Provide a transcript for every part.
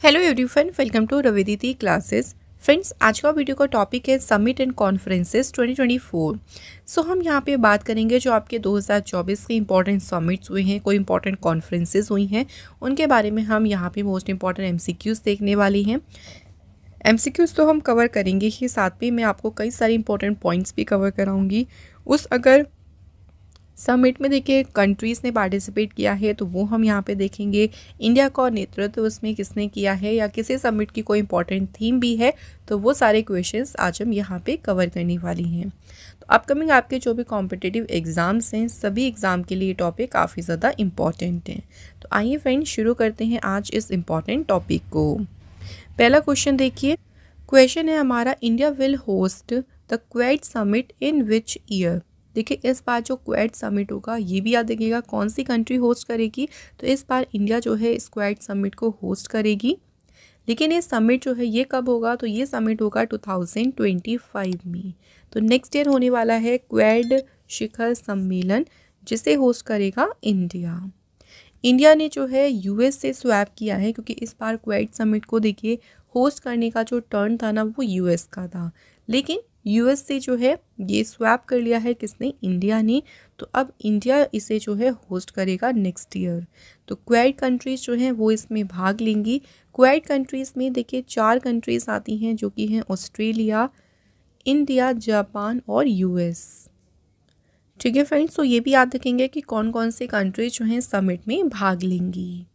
Hello everyone, welcome to रविदिति classes. Friends, आज का वीडियो का टॉपिक है समिट एंड कॉन्फ्रेंसेस 2024। सो हम यहाँ पे बात करेंगे जो आपके 2024 के इंपॉर्टेंट समिट्स हुए हैं, कोई इंपॉर्टेंट कॉन्फ्रेंसेस हुई हैं, उनके बारे में हम यहाँ पे मोस्ट इंपॉर्टेंट एमसीक्यूज देखने वाली हैं। एमसीक्यूज तो हम कवर करेंगे ही, साथ में मैं आपको कई सारे इंपॉर्टेंट पॉइंट्स भी कवर कराऊंगी। अगर समिट में देखिए कंट्रीज़ ने पार्टिसिपेट किया है तो वो हम यहाँ पे देखेंगे। इंडिया का नेतृत्व उसमें किसने किया है, या किसी समिट की कोई इंपॉर्टेंट थीम भी है, तो वो सारे क्वेश्चंस आज हम यहाँ पे कवर करने वाली हैं। तो अपकमिंग आपके जो भी कॉम्पिटिटिव एग्ज़ाम्स हैं, सभी एग्ज़ाम के लिए ये टॉपिक काफ़ी ज़्यादा इम्पॉर्टेंट है। तो आइए फ्रेंड्स, शुरू करते हैं आज इस इम्पॉर्टेंट टॉपिक को। पहला क्वेश्चन देखिए, क्वेश्चन है हमारा, India will host the Quad summit in which year. देखिए, इस बार जो क्वेड समिट होगा ये भी याद रखिएगा कौन सी कंट्री होस्ट करेगी। तो इस बार इंडिया जो है इस क्वेड समिट को होस्ट करेगी। लेकिन ये समिट जो है ये कब होगा, तो ये समिट होगा 2025 में। तो नेक्स्ट ईयर होने वाला है क्वेड शिखर सम्मेलन, जिसे होस्ट करेगा इंडिया। इंडिया ने जो है यूएस से स्वैप किया है, क्योंकि इस बार क्वेड समिट को देखिए होस्ट करने का जो टर्न था ना वो यूएस का था, लेकिन यूएस से जो है ये स्वैप कर लिया है किसने, इंडिया ने। तो अब इंडिया इसे जो है होस्ट करेगा नेक्स्ट ईयर। तो क्वेड कंट्रीज़ जो हैं वो इसमें भाग लेंगी। क्वेड कंट्रीज़ में देखिए 4 कंट्रीज़ आती हैं, जो कि हैं ऑस्ट्रेलिया, इंडिया, जापान और यूएस। ठीक है फ्रेंड्स, तो ये भी याद रखेंगे कि कौन कौन से कंट्रीज जो हैं समिट में भाग लेंगी।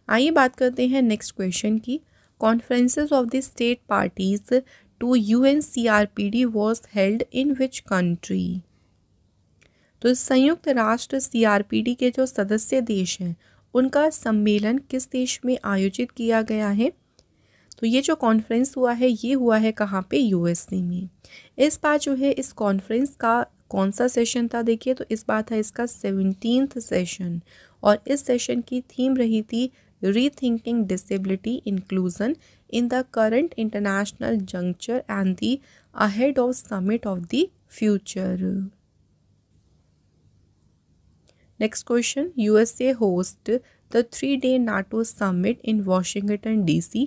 आइए बात करते हैं नेक्स्ट क्वेश्चन की। Conferences of the state parties to UNCRPD was held in which country. तो संयुक्त राष्ट्र CRPD के जो सदस्य देश हैं उनका सम्मेलन किस देश में आयोजित किया गया है। तो ये जो कॉन्फ्रेंस हुआ है ये हुआ है कहाँ पे, यूएसए में। इस बार जो है इस कॉन्फ्रेंस का कौन सा सेशन था, देखिए तो इस बार था इसका 17th सेशन, और इस सेशन की थीम रही थी rethinking disability inclusion in the current international juncture and the ahead of summit of the future. Next question, USA host the 3-day NATO summit in Washington DC।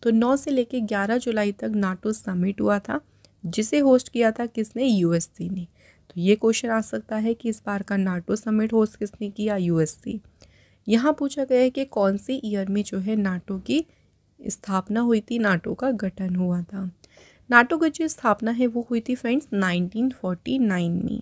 तो 9 से लेकर 11 जुलाई तक NATO summit हुआ था, जिसे होस्ट किया था किसने, यूएसए ने। तो ये क्वेश्चन आ सकता है कि इस बार का नाटो समिट होस्ट किसने किया, यूएसए। यहाँ पूछा गया है कि कौन से ईयर में जो है नाटो की स्थापना हुई थी, नाटो का गठन हुआ था। नाटो की जो स्थापना है वो हुई थी फ्रेंड्स 1949 में।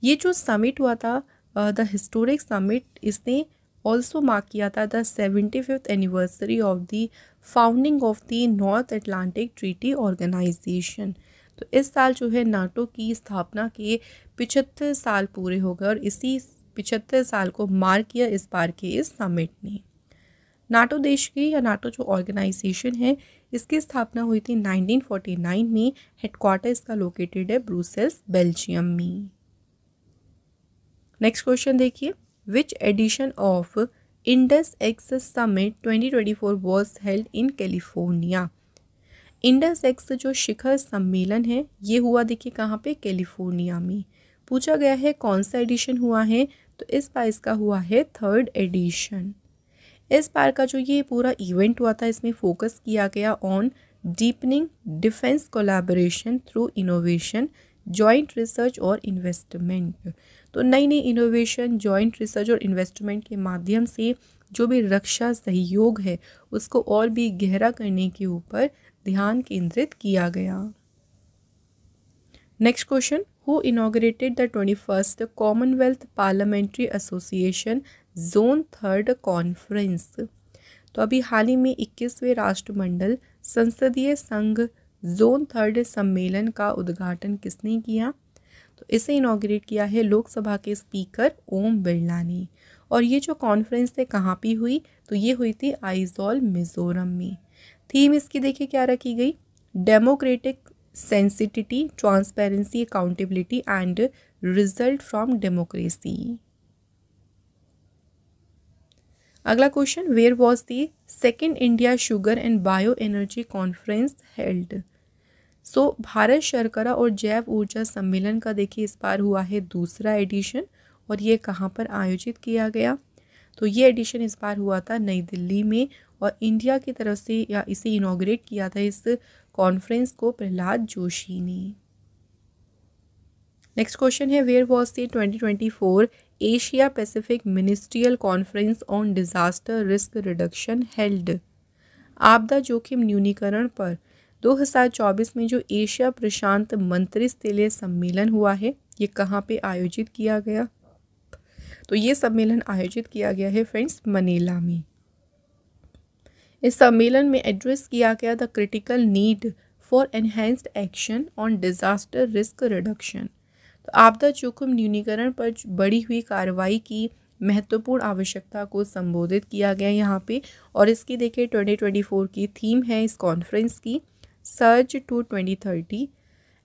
ये जो समिट हुआ था द हिस्टोरिक समिट, इसने ऑल्सो मार्क किया था the 75th anniversary of the founding of the North Atlantic Treaty Organisation. तो इस साल जो है नाटो की स्थापना के 75 साल पूरे हो गए, और इसी 75 साल को मार्क किया इस बार के इस समिट ने। नाटो देश की या नाटो जो ऑर्गेनाइजेशन है इसकी स्थापना हुई थी 1949 में। हेडक्वार्टर इसका लोकेटेड है ब्रुसेल्स, बेल्जियम में। नेक्स्ट क्वेश्चन देखिए, which edition of Indus x summit 2024 was held in California. Indus x जो शिखर सम्मेलन है ये हुआ देखिए कहाँ पे, कैलिफोर्निया में। पूछा गया है कौन सा एडिशन हुआ है, तो इस बार इसका हुआ है 3rd एडिशन। इस बार का जो ये पूरा इवेंट हुआ था इसमें फोकस किया गया on deepening defence collaboration through innovation, joint research और इन्वेस्टमेंट। तो नई नई इनोवेशन, जॉइंट रिसर्च और इन्वेस्टमेंट के माध्यम से जो भी रक्षा सहयोग है उसको और भी गहरा करने के ऊपर ध्यान केंद्रित किया गया। Next question, who inaugurated the 21st Commonwealth parliamentary association zone 3rd conference. तो अभी हाल ही में 21वें राष्ट्रमंडल संसदीय संघ जोन 3rd सम्मेलन का उद्घाटन किसने किया। तो इसे इनॉग्रेट किया है लोकसभा के स्पीकर ओम बिरला ने। और ये जो कॉन्फ्रेंस है कहाँ पे हुई, तो ये हुई थी आइजॉल, मिजोरम में। थीम इसकी देखिए क्या रखी गई, democratic sensitivity, transparency, accountability and result from democracy. अगला question, where was the 2nd India sugar and bio energy conference held. So Bharat शर्करा और जैव ऊर्जा सम्मेलन का देखिए इस बार हुआ है 2रा एडिशन, और ये कहाँ पर आयोजित किया गया, तो ये एडिशन इस बार हुआ था नई दिल्ली में और इंडिया की तरफ से या इसे इनॉग्रेट किया था इस कॉन्फ्रेंस को प्रहलाद जोशी ने। नेक्स्ट क्वेश्चन है where was the 2024 Asia Pacific ministerial conference on disaster risk reduction held. आपदा जोखिम न्यूनीकरण पर 2024 में जो एशिया प्रशांत मंत्रिस्तरीय सम्मेलन हुआ है ये कहाँ पे आयोजित किया गया? तो ये सम्मेलन आयोजित किया गया है फ्रेंड्स मनीला में। इस सम्मेलन में एड्रेस किया गया the critical need for enhanced action on disaster risk reduction. तो आपदा जोखिम न्यूनीकरण पर बढ़ी हुई कार्रवाई की महत्वपूर्ण आवश्यकता को संबोधित किया गया यहाँ पे। और इसकी देखिए 2024 की थीम है इस कॉन्फ्रेंस की surge to 2030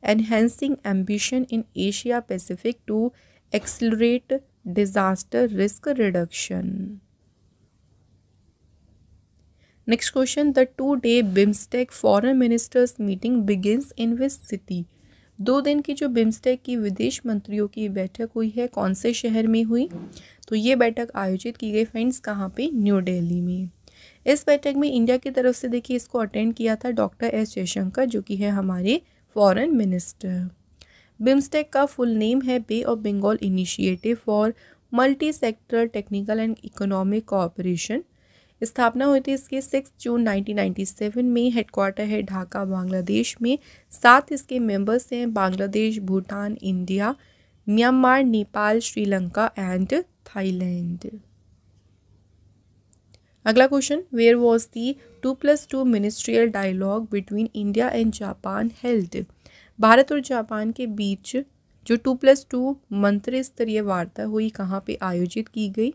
enhancing ambition in Asia Pacific to accelerate disaster risk reduction. Next question the 2-day BIMSTEC foreign ministers meeting begins in which city. 2 दिन की जो बिम्स्टेक की विदेश मंत्रियों की बैठक हुई है कौन से शहर में हुई? तो ये बैठक आयोजित की गई फ्रेंड्स कहाँ पे? न्यू दिल्ली में। इस बैठक में इंडिया की तरफ से देखिए इसको अटेंड किया था डॉक्टर एस जयशंकर जो कि है हमारे फॉरेन मिनिस्टर। बिम्स्टेक का फुल नेम है Bay of Bengal initiative for multi sector technical and economic cooperation. स्थापना हुई थी इसके 6 जून 1997 में। हेडक्वार्टर है ढाका बांग्लादेश में। 7 इसके मेंबर्स हैं Bangladesh, Bhutan, India, Myanmar, Nepal, Sri Lanka and Thailand. अगला question where was the 2+2 ministerial dialogue between India and Japan held. भारत और जापान के बीच जो 2+2 मंत्री स्तरीय वार्ता हुई कहाँ पे आयोजित की गई?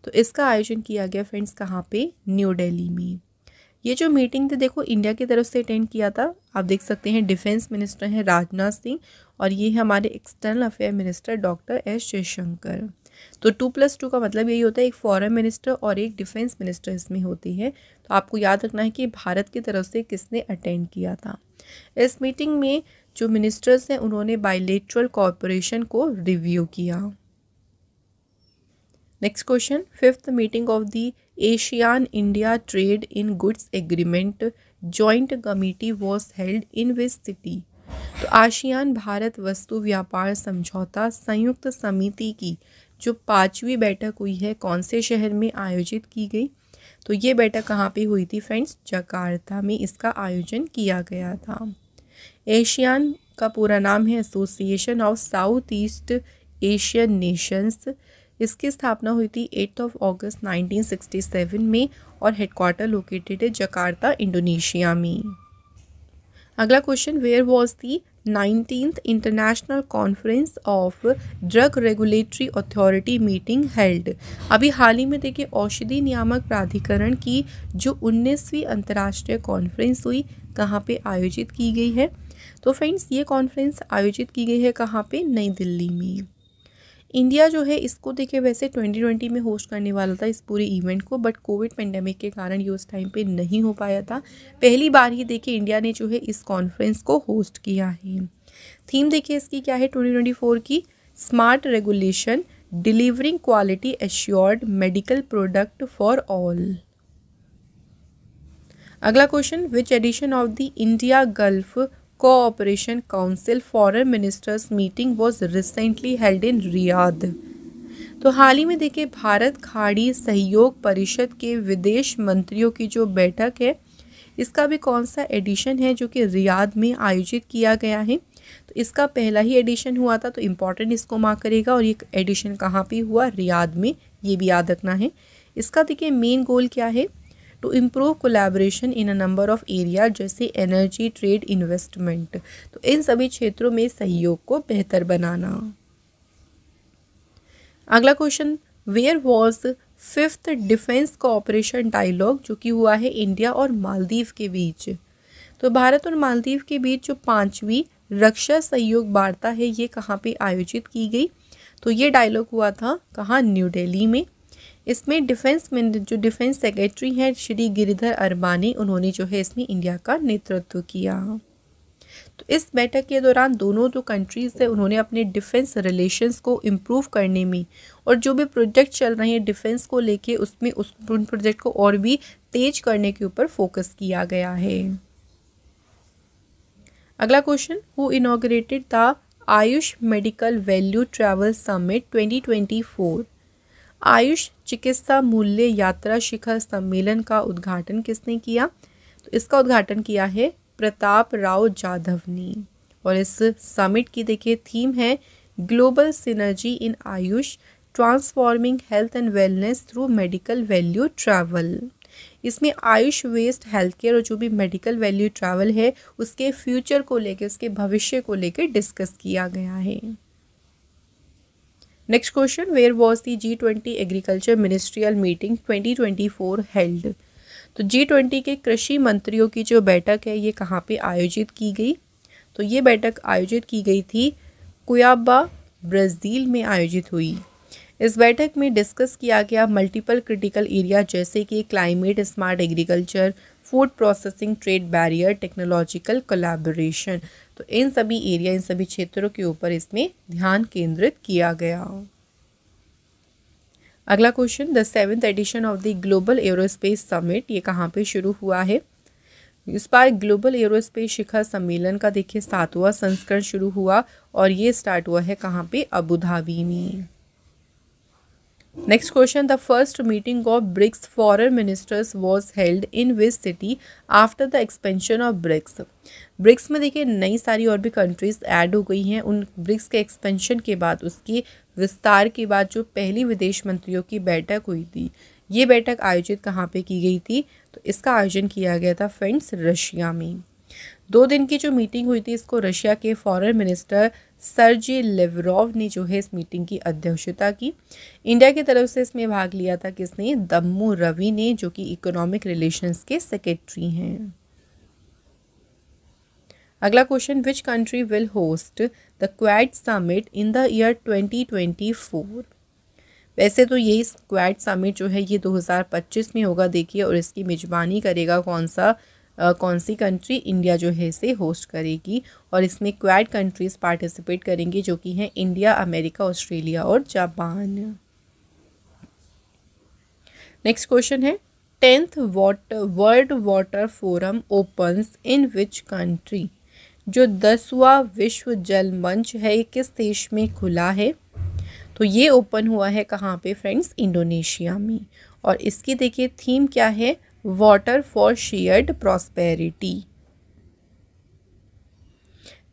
तो इसका आयोजन किया गया फ्रेंड्स कहाँ पे? न्यू दिल्ली में। ये जो मीटिंग थी देखो इंडिया की तरफ से अटेंड किया था। आप देख सकते हैं डिफेंस मिनिस्टर हैं राजनाथ सिंह और ये है हमारे external affair minister doctor S Jaishankar. तो 2+2 का मतलब यही होता है एक फॉरेन मिनिस्टर और एक डिफेंस मिनिस्टर इसमें होती है। तो आपको याद रखना है कि भारत की तरफ से किसने अटेंड किया था। इस मीटिंग में जो मिनिस्टर्स हैं उन्होंने बायलैटरल कोऑपरेशन को रिव्यू किया। Next question 5th meeting of the ASEAN India trade in goods agreement joint committee was held in which city. तो आसियान भारत वस्तु व्यापार समझौता संयुक्त समिति की जो 5वीं बैठक हुई है कौन से शहर में आयोजित की गई? तो ये बैठक कहाँ पे हुई थी फ्रेंड्स? जकार्ता में इसका आयोजन किया गया था। एशियान का पूरा नाम है association of south east Asian Nations. इसकी स्थापना हुई थी 8 अगस्त 1967 में और हेडक्वार्टर लोकेटेड है जकार्ता इंडोनेशिया में। अगला question where was the 19th international conference of drug regulatory authority meeting held. अभी हाल ही में देखिए औषधि नियामक प्राधिकरण की जो 19वीं अंतर्राष्ट्रीय कॉन्फ्रेंस हुई कहाँ पे आयोजित की गई है? तो फ्रेंड्स ये कॉन्फ्रेंस आयोजित की गई है कहाँ पे? नई दिल्ली में। इंडिया जो है इसको देखिए वैसे 2020 में होस्ट करने वाला था इस पूरे इवेंट को, बट कोविड पेंडेमिक के कारण ये उस टाइम पे नहीं हो पाया था। पहली बार ही देखिए इंडिया ने जो है इस कॉन्फ्रेंस को होस्ट किया है। थीम देखिए इसकी क्या है 2024 की? Smart regulation delivering quality assured medical product for all. अगला question which edition of the India Gulf Cooperation Council foreign ministers meeting was recently held in Riyadh. तो हाल ही में देखिए भारत खाड़ी सहयोग परिषद के विदेश मंत्रियों की जो बैठक है इसका भी कौन सा एडिशन है जो कि रियाद में आयोजित किया गया है? तो इसका पहला ही एडिशन हुआ था तो इम्पॉर्टेंट इसको मार्क करेगा। और ये एडिशन कहाँ पे हुआ? रियाद में, ये भी याद रखना है। इसका देखिए मेन गोल क्या है? To improve collaboration in a number of area जैसे एनर्जी, ट्रेड, इन्वेस्टमेंट। तो इन सभी क्षेत्रों में सहयोग को बेहतर बनाना। अगला question where was 5th defence cooperation dialogue जो कि हुआ है इंडिया और मालदीव के बीच। तो भारत और मालदीव के बीच जो 5वीं रक्षा सहयोग वार्ता है ये कहाँ पे आयोजित की गई? तो ये डायलॉग हुआ था कहाँ? न्यू दिल्ली में। इसमें जो डिफेंस सेक्रेटरी हैं श्री गिरिधर अरबानी उन्होंने जो है इसमें इंडिया का नेतृत्व किया। तो इस बैठक के दौरान दोनों जो कंट्रीज़ है उन्होंने अपने डिफेंस रिलेशंस को इम्प्रूव करने में और जो भी प्रोजेक्ट चल रहे हैं डिफेंस को लेके उसमें उन प्रोजेक्ट को और भी तेज करने के ऊपर फोकस किया गया है। अगला question, who inaugurated the Ayush medical value travel summit 2024? Ayush चिकित्सा मूल्य यात्रा शिखर सम्मेलन का उद्घाटन किसने किया? तो इसका उद्घाटन किया है प्रताप राव जाधव ने। और इस समिट की देखिए थीम है global synergy in Ayush transforming health and wellness through medical value travel. इसमें आयुष वेस्ट हेल्थ केयर और जो भी मेडिकल वैल्यू ट्रैवल है उसके फ्यूचर को लेकर, उसके भविष्य को लेकर डिस्कस किया गया है। Next question, where was the G20 agriculture ministerial meeting 2024 held? तो G20 के कृषि मंत्रियों की जो बैठक है ये कहाँ पे आयोजित की गई? तो ये बैठक आयोजित की गई थी कुयाबा, ब्राज़ील में आयोजित हुई। इस बैठक में डिस्कस किया गया मल्टीपल क्रिटिकल एरिया जैसे कि climate smart agriculture, food processing, trade barrier, technological collaboration. तो इन सभी एरिया, इन सभी क्षेत्रों के ऊपर इसमें ध्यान केंद्रित किया गया। अगला question, the 7th edition of the global aerospace summit ये कहाँ पे शुरू हुआ है? इस बार ग्लोबल एरोस्पेस शिखर सम्मेलन का देखिए 7वां संस्करण शुरू हुआ और ये स्टार्ट हुआ है कहाँ पे? अबू धाबी में। Next question, the first meeting of BRICS foreign ministers was held in which city after the expansion of BRICS? BRICS में देखिए नई सारी और भी कंट्रीज ऐड हो गई हैं। उन ब्रिक्स के एक्सपेंशन के बाद, उसके विस्तार के बाद जो पहली विदेश मंत्रियों की बैठक हुई थी, ये बैठक आयोजित कहाँ पे की गई थी? तो इसका आयोजन किया गया था फ्रेंड्स रशिया में। 2 दिन की जो मीटिंग हुई थी इसको रशिया के फॉरेन मिनिस्टर सर्जी लेवरोव ने जो है इस मीटिंग की अध्यक्षता की। इंडिया की तरफ से इसमें भाग लिया था किसने? दम्मू रवि ने, जो कि इकोनॉमिक रिलेशंस के सेक्रेटरी हैं। अगला question, which country will host the quad summit in the year 2024? वैसे तो यही क्वाड समिट जो है ये 2025 में होगा देखिए, और इसकी मेजबानी करेगा कौन सी कंट्री? इंडिया जो है इसे होस्ट करेगी। और इसमें क्वाड कंट्रीज पार्टिसिपेट करेंगी जो कि हैं इंडिया, अमेरिका, ऑस्ट्रेलिया और जापान। नेक्स्ट क्वेश्चन है, 10th world water forum opens in which country? जो 10वां विश्व जल मंच है किस देश में खुला है? तो ये ओपन हुआ है कहाँ पे फ्रेंड्स? इंडोनेशिया में। और इसकी देखिए थीम क्या है? Water for shared prosperity.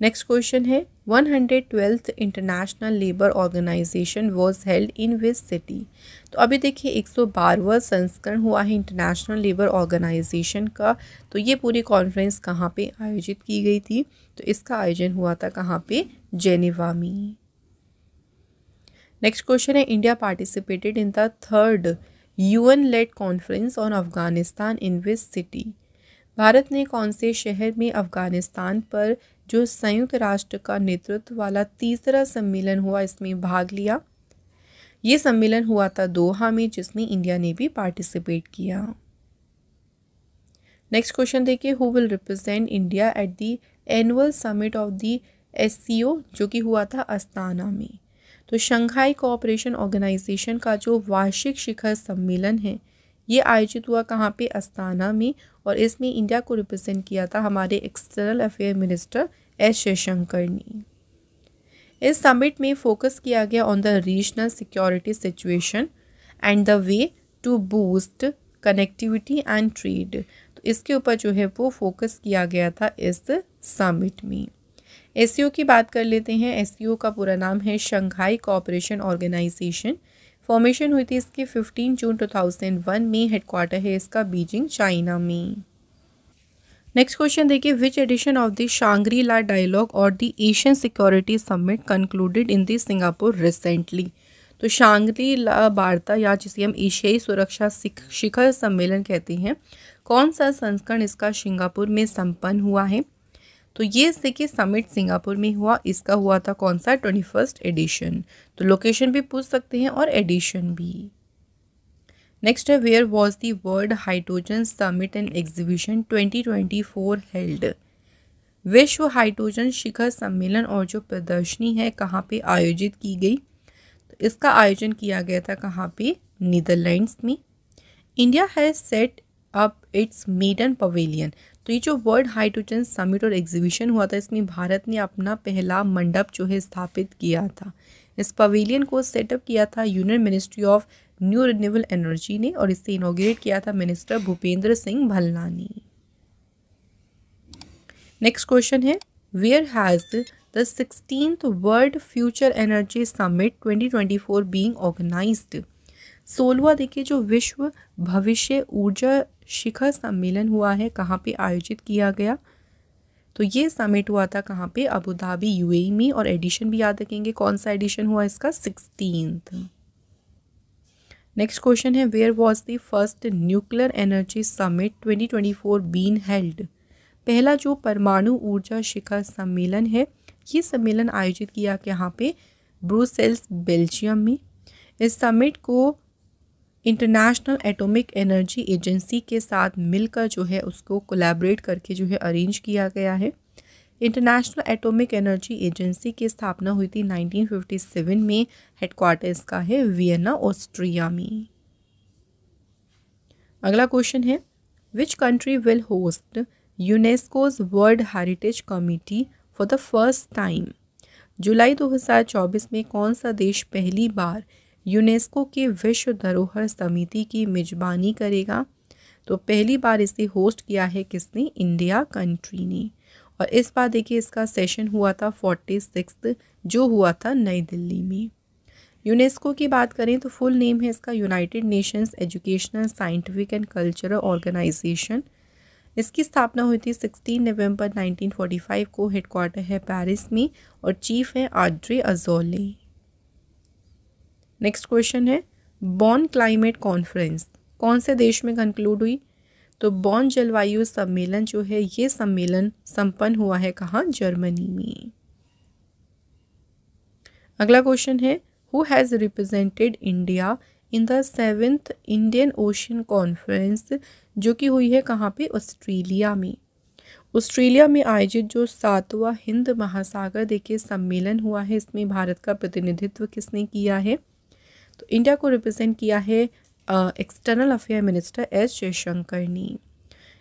Next question है, 112th International Labour Organisation was held in which city? तो अभी देखिए 112वां संस्करण हुआ है इंटरनेशनल लेबर ऑर्गेनाइजेशन का। तो ये पूरी कॉन्फ्रेंस कहाँ पे आयोजित की गई थी? तो इसका आयोजन हुआ था कहाँ पे? जेनेवा में। नेक्स्ट क्वेश्चन है, India participated in the 3rd UN led conference on Afghanistan in which city? Bharat ने कौन से शहर में अफगानिस्तान पर जो संयुक्त राष्ट्र का नेतृत्व वाला 3रा सम्मेलन हुआ इसमें भाग लिया? ये सम्मेलन हुआ था दोहा में, जिसमें इंडिया ने भी पार्टिसिपेट किया। नेक्स्ट क्वेश्चन देखिए, who will represent India at the annual summit of the SCO जो कि हुआ था अस्ताना में? तो शंघाई कोऑपरेशन ऑर्गेनाइजेशन का जो वार्षिक शिखर सम्मेलन है ये आयोजित हुआ कहाँ पे? अस्ताना में। और इसमें इंडिया को रिप्रेजेंट किया था हमारे external affair minister S Jaishankar ने। इस समिट में फोकस किया गया on the regional security situation and the way to boost connectivity and trade. तो इसके ऊपर जो है वो फोकस किया गया था इस समिट में। SCO की बात कर लेते हैं। SCO का पूरा नाम है शंघाई कोऑपरेशन ऑर्गेनाइजेशन। फॉर्मेशन हुई थी इसकी 15 जून 2001 में। हेडक्वार्टर है इसका बीजिंग, चाइना में। नेक्स्ट क्वेश्चन देखिए, which edition of the Shangri La dialogue और the Asian security summit concluded in the Singapore recently? तो शांग्री-ला वार्ता या जिसे हम एशियाई सुरक्षा शिखर सम्मेलन कहते हैं, कौन सा संस्करण इसका सिंगापुर में संपन्न हुआ है? तो ये देखिए समिट सिंगापुर में हुआ, इसका हुआ था कौन सा? 21st addition. तो लोकेशन भी पूछ सकते हैं और एडिशन भी। नेक्स्ट है, where was the World hydrogen Summit and Exhibition 2024 held? विश्व हाइड्रोजन शिखर सम्मेलन और जो प्रदर्शनी है कहाँ पे आयोजित की गई? तो इसका आयोजन किया गया था कहाँ पे? नीदरलैंड्स में। India has set up its maiden pavilion. तो ये जो वर्ल्ड हाइड्रोजन समिट और एग्जीबिशन हुआ था, इसमें भारत ने अपना पहला मंडप जो है स्थापित किया था। इस पवेलियन को सेटअप किया था union ministry of new renewable energy ने और इसे इनॉग्रेट किया था मिनिस्टर भूपेंद्र सिंह भल्ला ने। नेक्स्ट क्वेश्चन है, where has the 16th world future energy summit 2024 being organised? 16वां देखिए जो विश्व भविष्य ऊर्जा शिखर सम्मेलन हुआ है कहाँ पे आयोजित किया गया? तो ये समिट हुआ था कहाँ पे? अबू धाबी यूएई में। और एडिशन भी याद रखेंगे, कौन सा एडिशन हुआ इसका? 16th। नेक्स्ट क्वेश्चन है, where was the first nuclear energy summit 2024 been held? पहला जो परमाणु ऊर्जा शिखर सम्मेलन है, ये सम्मेलन आयोजित किया यहाँ पे? ब्रुसेल्स, बेल्जियम में। इस समिट को इंटरनेशनल एटॉमिक एनर्जी एजेंसी के साथ मिलकर जो है उसको कोलैबोरेट करके जो है अरेंज किया गया है। इंटरनेशनल एटॉमिक एनर्जी एजेंसी की स्थापना हुई थी 1957 में। हेडक्वार्टर इसका है वियना, ऑस्ट्रिया में। अगला क्वेश्चन है, which country will host UNESCO's world heritage committee for the first time? जुलाई 2024 में कौन सा देश पहली बार यूनेस्को के विश्व धरोहर समिति की मेजबानी करेगा? तो पहली बार इसे होस्ट किया है किसने? इंडिया कंट्री ने। और इस बार देखिए इसका सेशन हुआ था 46 जो हुआ था नई दिल्ली में। यूनेस्को की बात करें तो फुल नेम है इसका United Nations Educational, Scientific and Cultural Organisation. इसकी स्थापना हुई थी 16 नवंबर 1945 को। हेडक्वार्टर है पेरिस में और चीफ है आड्रे अजोले। नेक्स्ट क्वेश्चन है, बॉन क्लाइमेट कॉन्फ्रेंस कौन से देश में कंक्लूड हुई? तो बॉन जलवायु सम्मेलन जो है ये सम्मेलन संपन्न हुआ है कहाँ? जर्मनी में। अगला क्वेश्चन है, who has represented India in the 7th Indian ocean conference, जो कि हुई है कहाँ पे? ऑस्ट्रेलिया में। ऑस्ट्रेलिया में आयोजित जो 7वां हिंद महासागर देखिए सम्मेलन हुआ है, इसमें भारत का प्रतिनिधित्व किसने किया है? तो इंडिया को रिप्रेजेंट किया है external affair minister S Jaishankar ने।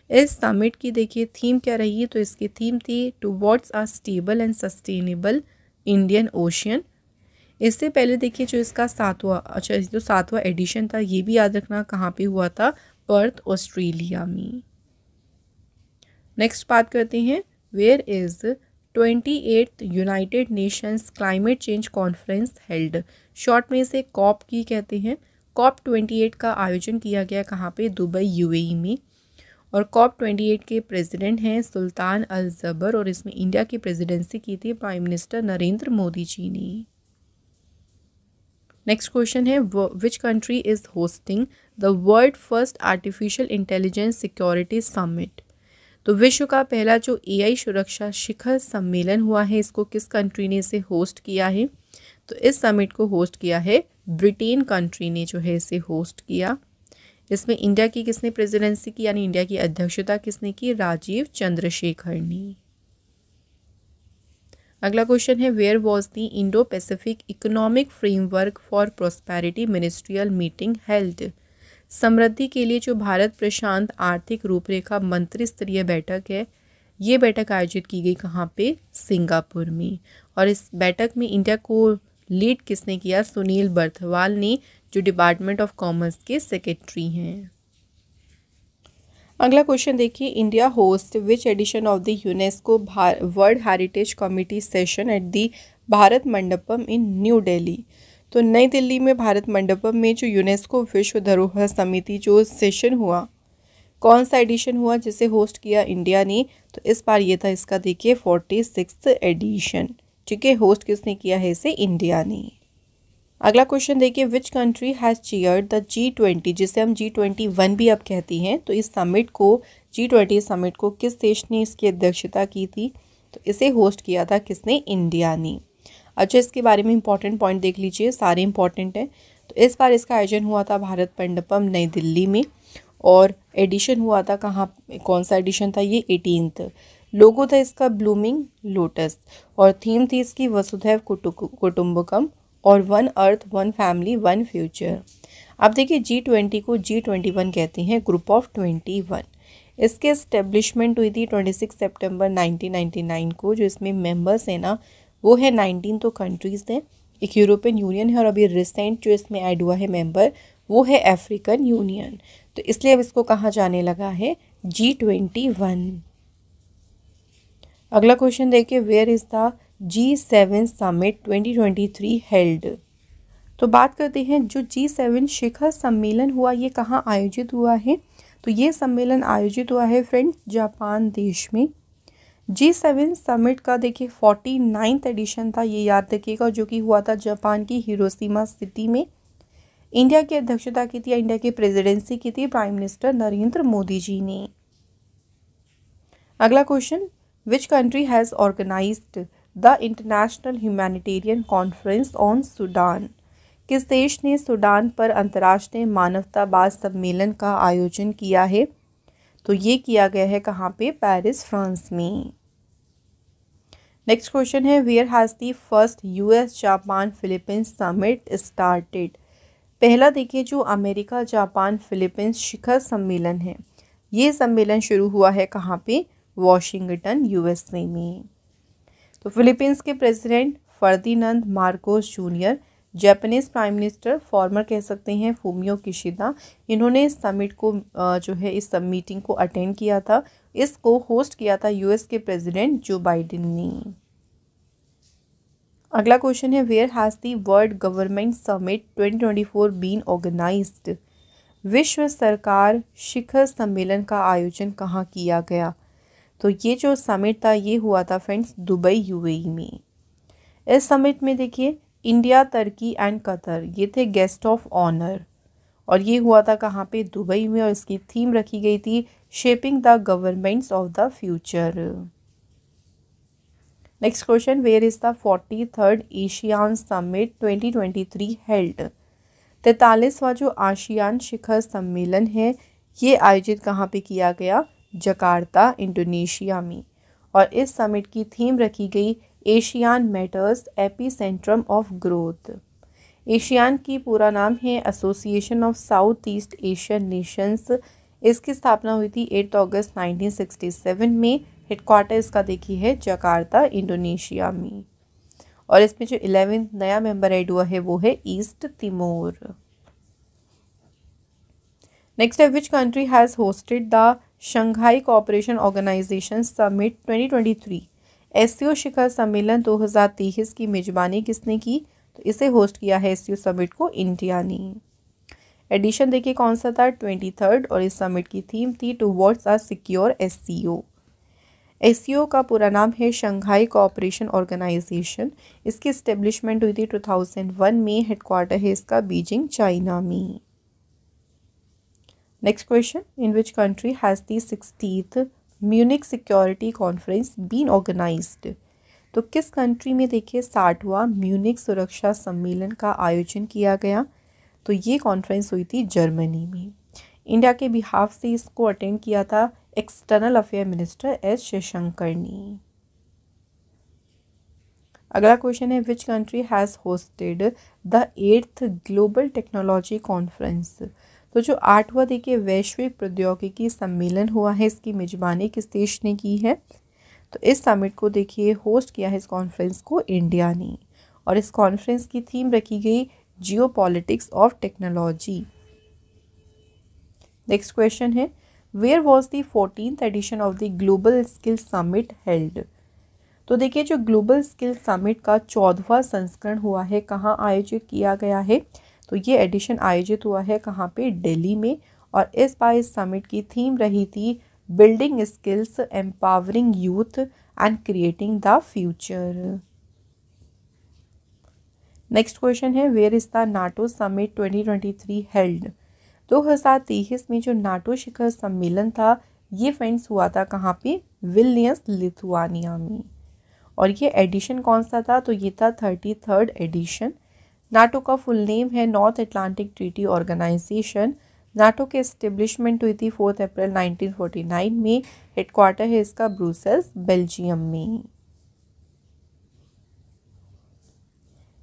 इस समिट की देखिए थीम क्या रही है? तो इसकी थीम थी towards a stable and sustainable Indian ocean. इससे पहले देखिए जो इसका 7वां एडिशन था ये भी याद रखना कहाँ पे हुआ था? पर्थ, ऑस्ट्रेलिया में। नेक्स्ट बात करते हैं, where is 28th United Nations Climate Change Conference held? Short में इसे कॉप की कहते हैं। कॉप 28 का आयोजन किया गया कहाँ पे? दुबई, यूएई में। और कॉप 28 के प्रेसिडेंट हैं सुल्तान अल जबर और इसमें इंडिया की प्रेसिडेंसी की थी प्राइम मिनिस्टर नरेंद्र मोदी जी ने। नेक्स्ट क्वेश्चन है, which country is hosting the world first artificial intelligence security summit? तो विश्व का पहला जो एआई सुरक्षा शिखर सम्मेलन हुआ है, इसको किस कंट्री ने इसे होस्ट किया है? तो इस समिट को होस्ट किया है ब्रिटेन कंट्री ने जो है इसे होस्ट किया। इसमें इंडिया की किसने प्रेसिडेंसी की, यानी इंडिया की अध्यक्षता किसने की? राजीव चंद्रशेखर ने। अगला क्वेश्चन है, where was the Indo Pacific economic framework for prosperity ministerial meeting held? समृद्धि के लिए जो भारत प्रशांत आर्थिक रूपरेखा मंत्री स्तरीय बैठक है, ये बैठक आयोजित की गई कहाँ पे? सिंगापुर में। और इस बैठक में इंडिया को लीड किसने किया? सुनील बर्थवाल ने, जो डिपार्टमेंट ऑफ कॉमर्स के सेक्रेटरी हैं। अगला क्वेश्चन देखिए, India host which edition of the UNESCO world heritage committee session at the Bharat Mandapam in new Delhi? तो नई दिल्ली में भारत मंडपम में जो यूनेस्को विश्व धरोहर समिति जो सेशन हुआ, कौन सा एडिशन हुआ जिसे होस्ट किया इंडिया ने? तो इस बार ये था इसका देखिए 46th एडिशन। ठीक है, होस्ट किसने किया है इसे? इंडिया ने। अगला क्वेश्चन देखिए, विच country has chaired the G20, जिसे हम G21 भी अब कहती हैं, तो इस समिट को G20 समिट को किस देश ने इसकी अध्यक्षता की थी? तो इसे होस्ट किया था किसने? इंडिया ने। अच्छा, इसके बारे में इंपॉर्टेंट पॉइंट देख लीजिए, सारे इंपॉर्टेंट हैं। तो इस बार इसका आयोजन हुआ था भारत मंडपम नई दिल्ली में और एडिशन हुआ था कहाँ? कौन सा एडिशन था ये? 18th। लोगो था इसका ब्लूमिंग लोटस और थीम थी इसकी वसुधैव कुटुंबकम और one earth one family one future. अब देखिए G20 को G21 कहते हैं, ग्रुप ऑफ 21। इसके एस्टेब्लिशमेंट हुई थी 26 सितंबर 1999 को। जो इसमें मेंबर्स हैं ना वो है 19 तो कंट्रीज़ हैं, एक यूरोपियन यूनियन है और अभी रिसेंट जो इसमें ऐड हुआ है मेंबर वो है अफ्रीकन यूनियन। तो इसलिए अब इसको कहा जाने लगा है G21। अगला क्वेश्चन देखिए, where is the G7 summit 2023 held. तो बात करते हैं जो G7 शिखर सम्मेलन हुआ ये कहाँ आयोजित हुआ है। तो ये सम्मेलन आयोजित हुआ है फ्रेंड्स जापान देश में। G7 समिट का देखिए 49th एडिशन था, ये याद रखिएगा, जो कि हुआ था जापान की हिरोशिमा सिटी में। इंडिया की अध्यक्षता की थी, इंडिया की प्रेसिडेंसी की थी प्राइम मिनिस्टर नरेंद्र मोदी जी ने। अगला question, which country has organised the international humanitarian conference on Sudan. किस देश ने सूडान पर अंतर्राष्ट्रीय मानवतावाद सम्मेलन का आयोजन किया है। तो ये किया गया है कहाँ पे, पेरिस फ्रांस में। नेक्स्ट क्वेश्चन है, where has the first US Japan Philippines summit started. पहला देखिए जो अमेरिका जापान फिलीपींस शिखर सम्मेलन है ये सम्मेलन शुरू हुआ है कहाँ पे, वॉशिंगटन USA में। तो फिलीपींस के president Ferdinand Marcos junior, Japanese prime minister former कह सकते हैं फूमियो किशिदा, इन्होंने इस समिट को जो है इस सब मीटिंग को अटेंड किया था। इसको होस्ट किया था US के प्रेसिडेंट जो बाइडेन ने। अगला क्वेश्चन है, where has the World Government Summit 2024 been organised. विश्व सरकार शिखर सम्मेलन का आयोजन कहाँ किया गया। तो ये जो समिट था ये हुआ था फ्रेंड्स दुबई UAE में। इस समिट में देखिए इंडिया, तुर्की एंड कतर ये थे गेस्ट ऑफ ऑनर और ये हुआ था कहाँ पे, दुबई में। और इसकी थीम रखी गई थी shaping the governments of the future. Next question, where is the 43rd ASEAN summit 2023 held. 43वां जो आशियान शिखर सम्मेलन है ये आयोजित कहाँ पे किया गया, जकार्ता इंडोनेशिया में। और इस समिट की थीम रखी गई ASEAN matters epicentrum of growth. ASEAN की पूरा नाम है association of south east Asian Nations. इसकी स्थापना हुई थी 8 अगस्त 1967 में। हेडक्वार्टर इसका देखिए है जकार्ता इंडोनेशिया में। और इसमें जो 11th नया मेंबर ऐड हुआ है वो है ईस्ट तिमोर। नेक्स्ट है, which country has hosted the Shanghai Cooperation Organisation summit 2023। SCO शिखर सम्मेलन 2023 की मेजबानी किसने की। तो इसे होस्ट किया है SCO समिट को इंडिया ने। एडिशन देखिए कौन सा था, 23rd। और इस समिट की थीम थी towards a secure SCO। SCO का पूरा नाम है शंघाई कोऑपरेशन ऑर्गेनाइजेशन। इसकी इस्टेब्लिशमेंट हुई थी 2001 में। हेडक्वार्टर है इसका बीजिंग चाइना में। Next question, in which country has the 60th Munich Security Conference been organised. तो किस कंट्री में देखिए 60वां म्यूनिक सुरक्षा सम्मेलन का आयोजन किया गया। तो ये कॉन्फ्रेंस हुई थी जर्मनी में। इंडिया के बिहाफ से इसको अटेंड किया था external affair minister S Jaishankar ने। अगला क्वेश्चन है, which country has hosted the 8th global technology conference. तो जो 8वां देखिए वैश्विक प्रौद्योगिकी सम्मेलन हुआ है इसकी मेजबानी किस देश ने की है। तो इस समिट को देखिए होस्ट किया है इस कॉन्फ्रेंस को इंडिया ने। और इस कॉन्फ्रेंस की थीम रखी गई geopolitics of technology. Next question है, where was the 14th edition of the global skill summit held. तो देखिए जो ग्लोबल स्किल समिट का 14वां संस्करण हुआ है कहाँ आयोजित किया गया है। तो ये एडिशन आयोजित हुआ है कहाँ पे, दिल्ली में। और इस बार इस समिट की थीम रही थी building skills, empowering youth and creating the future. Next question है, where is the NATO summit 2023 held. 2023 में जो नाटो शिखर सम्मेलन था ये फ्रेंड्स हुआ था कहाँ पे, विल्नियस लिथुआनिया में। और ये एडिशन कौन सा था, तो ये था 33rd एडिशन। नाटो का फुल नेम है North Atlantic Treaty Organisation. NATO की एस्टेब्लिशमेंट हुई थी 4 अप्रैल 1949 में। हेडक्वार्टर है इसका ब्रुसेल्स बेल्जियम में।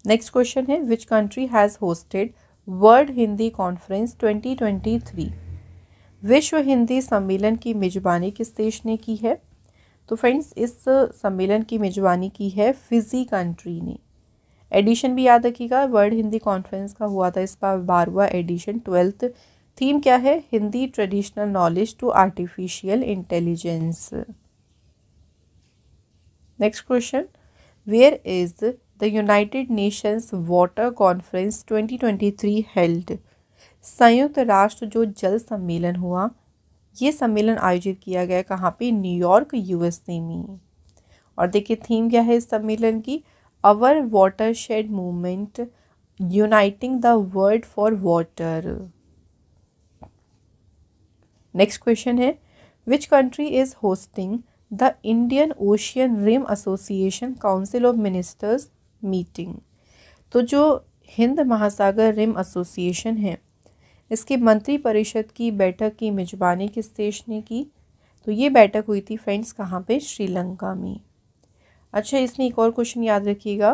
नेक्स्ट क्वेश्चन है which country has hosted World Hindi conference 2023। विश्व हिंदी सम्मेलन की मेजबानी किस देश ने की है? तो फ्रेंड्स इस सम्मेलन की मेजबानी की है फिजी कंट्री ने। एडिशन भी याद रखिएगा, वर्ल्ड हिंदी कॉन्फ्रेंस का हुआ था इस बार 12वां एडिशन, 12th। थीम क्या है? Hindi traditional knowledge to artificial intelligence. Next question, where is the United Nations Water Conference 2023 held. संयुक्त राष्ट्र जो जल सम्मेलन हुआ, ये सम्मेलन आयोजित किया गया कहाँ पे? न्यूयॉर्क यूएसए में। और देखिए थीम क्या है इस सम्मेलन की? Our watershed movement uniting the world for water. Next question है which country is hosting the Indian ocean rim association council of ministers meeting. तो जो हिंद महासागर रिम एसोसिएशन है, इसकी मंत्री परिषद की बैठक की मेजबानी किस देश ने की? तो ये बैठक हुई थी फ्रेंड्स कहाँ पे? श्रीलंका में। अच्छा, इसमें एक और क्वेश्चन याद रखिएगा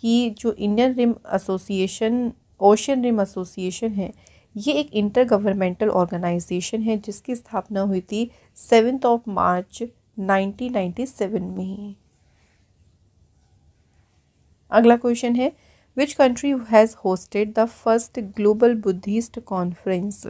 कि जो Indian Rim Association, Ocean rim Association है, ये एक इंटर गवर्नमेंटल ऑर्गेनाइजेशन है जिसकी स्थापना हुई थी 7 मार्च 1997 में। अगला क्वेश्चन है which country has hosted the first global Buddhist conference.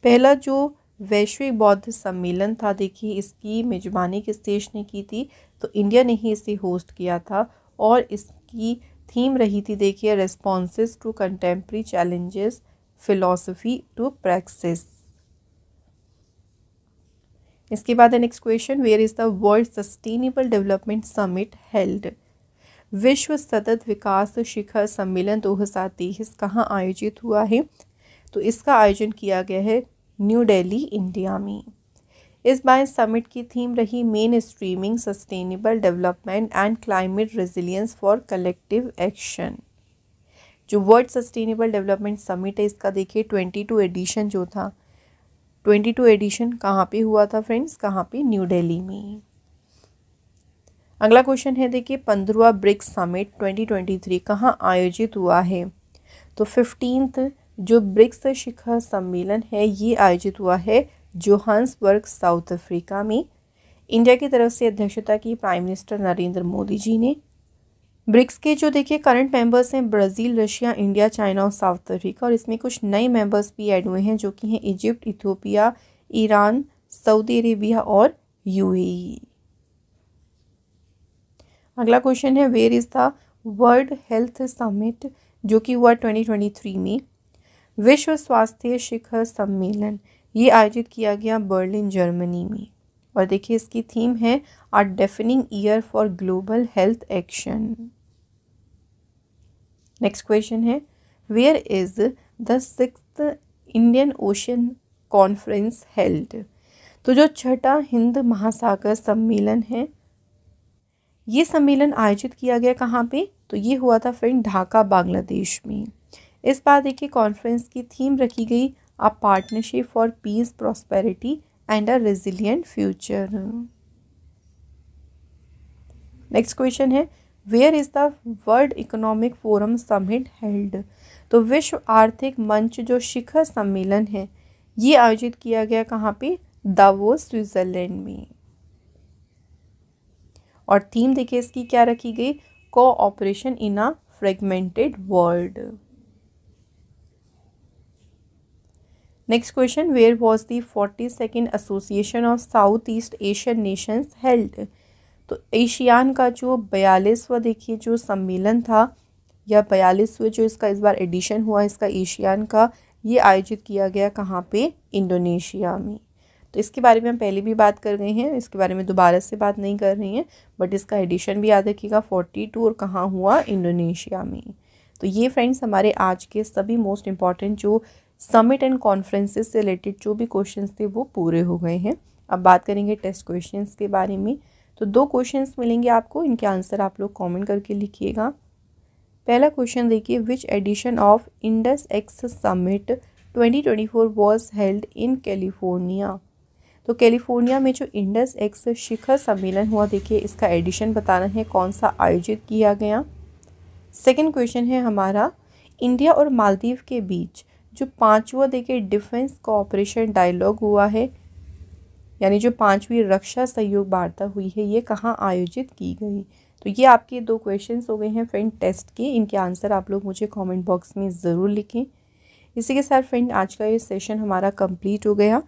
पहला जो वैश्विक बौद्ध सम्मेलन था, देखिए इसकी मेजबानी किस देश ने की थी? तो इंडिया ने ही इसे होस्ट किया था और इसकी थीम रही थी, देखिए, responses to contemporary challenges, philosophy to practice. इसके बाद next question, where is the World Sustainable Development Summit held. विश्व सतत विकास शिखर सम्मेलन 2023 कहाँ आयोजित हुआ है? तो इसका आयोजन किया गया है न्यू दिल्ली, इंडिया में। इस बार समिट की थीम रही main streaming sustainable development and climate resilience for collective action. जो वर्ल्ड सस्टेनेबल डेवलपमेंट समिट है, इसका देखिए 22 एडिशन जो था, 22 एडिशन कहाँ पे हुआ था फ्रेंड्स? कहाँ पे? न्यू दिल्ली में। अगला क्वेश्चन है देखिए 15वां ब्रिक्स समिट 2023 कहाँ आयोजित हुआ है? तो 15th जो ब्रिक्स शिखर सम्मेलन है, ये आयोजित हुआ है जोहान्सबर्ग, साउथ अफ्रीका में। इंडिया की तरफ से अध्यक्षता की प्राइम मिनिस्टर नरेंद्र मोदी जी ने। ब्रिक्स के जो देखिए करंट मेंबर्स हैं ब्राज़ील, रशिया, इंडिया, चाइना और साउथ अफ्रीका, और इसमें कुछ नए मेंबर्स भी ऐड हुए हैं जो कि हैं Egypt, Ethiopia, Iran, Saudi Arabia और यूएई। अगला क्वेश्चन है where is the World Health Summit, जो कि हुआ 2023 में। विश्व स्वास्थ्य शिखर सम्मेलन ये आयोजित किया गया बर्लिन, जर्मनी में। और देखिए इसकी थीम है a defining year for global health action. Next question है where is the 6th Indian ocean conference held. तो जो छठा हिंद महासागर सम्मेलन है, ये सम्मेलन आयोजित किया गया कहाँ पे? तो ये हुआ था फ्रेंड ढाका, बांग्लादेश में। इस बार देखिए कॉन्फ्रेंस की थीम रखी गई a partnership for peace, prosperity and a resilient future. Next question है where is the world economic forum summit held. तो विश्व आर्थिक मंच जो शिखर सम्मेलन है, ये आयोजित किया गया कहाँ पे? दावोस, स्विट्जरलैंड में। और थीम देखिए इसकी क्या रखी गई? Cooperation in a fragmented world. Next question where was the 42nd Association of south east Asian Nations held. तो एशियान का जो 42वां देखिए जो सम्मेलन था, या 42वें जो इसका इस बार एडिशन हुआ इसका एशियान का, ये आयोजित किया गया कहाँ पे? इंडोनेशिया में। तो इसके बारे में हम पहले भी बात कर गए हैं, इसके बारे में दोबारा से बात नहीं कर रही हैं, बट इसका एडिशन भी याद रखिएगा 42, और कहाँ हुआ? इंडोनेशिया में। तो ये फ्रेंड्स हमारे आज के सभी मोस्ट इम्पॉर्टेंट जो समिट एंड कॉन्फ्रेंसेस से रिलेटेड जो भी क्वेश्चंस थे वो पूरे हो गए हैं। अब बात करेंगे टेस्ट क्वेश्चंस के बारे में। तो 2 क्वेश्चंस मिलेंगे आपको, इनके आंसर आप लोग कमेंट करके लिखिएगा। पहला क्वेश्चन देखिए which edition of Indus x summit 2024 was held in California. तो कैलिफोर्निया में जो इंडस एक्स शिखर सम्मेलन हुआ, देखिए इसका एडिशन बताना है कौन सा आयोजित किया गया। सेकंड क्वेश्चन है हमारा, इंडिया और मालदीव के बीच जो 5वां देखिए डिफेंस कोऑपरेशन डायलॉग हुआ है, यानी जो 5वीं रक्षा सहयोग वार्ता हुई है, ये कहाँ आयोजित की गई। तो ये आपके 2 क्वेश्चंस हो गए हैं फ्रेंड टेस्ट के। इनके आंसर आप लोग मुझे कमेंट बॉक्स में ज़रूर लिखें। इसी के साथ फ्रेंड आज का ये सेशन हमारा कंप्लीट हो गया।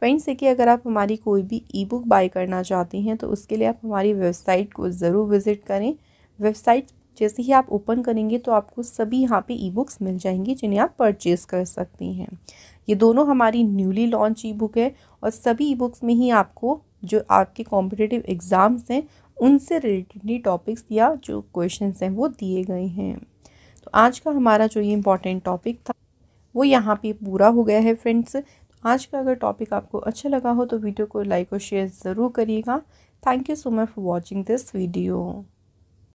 फ्रेंड्स देखिए, अगर आप हमारी कोई भी ई बुक बाय करना चाहती हैं तो उसके लिए आप हमारी वेबसाइट को ज़रूर विज़िट करें। वेबसाइट जैसे ही आप ओपन करेंगे तो आपको सभी यहाँ पे ई बुक्स मिल जाएंगी जिन्हें आप परचेज़ कर सकती हैं। ये दोनों हमारी न्यूली लॉन्च ई बुक है और सभी ई बुक्स में ही आपको जो आपके कॉम्पिटिटिव एग्ज़ाम्स हैं उनसे रिलेटेड टॉपिक्स या जो क्वेश्चंस हैं वो दिए गए हैं। तो आज का हमारा जो ये इम्पॉर्टेंट टॉपिक था वो यहाँ पे पूरा हो गया है फ्रेंड्स। आज का अगर टॉपिक आपको अच्छा लगा हो तो वीडियो को लाइक और शेयर ज़रूर करिएगा। Thank you so much for watching this video.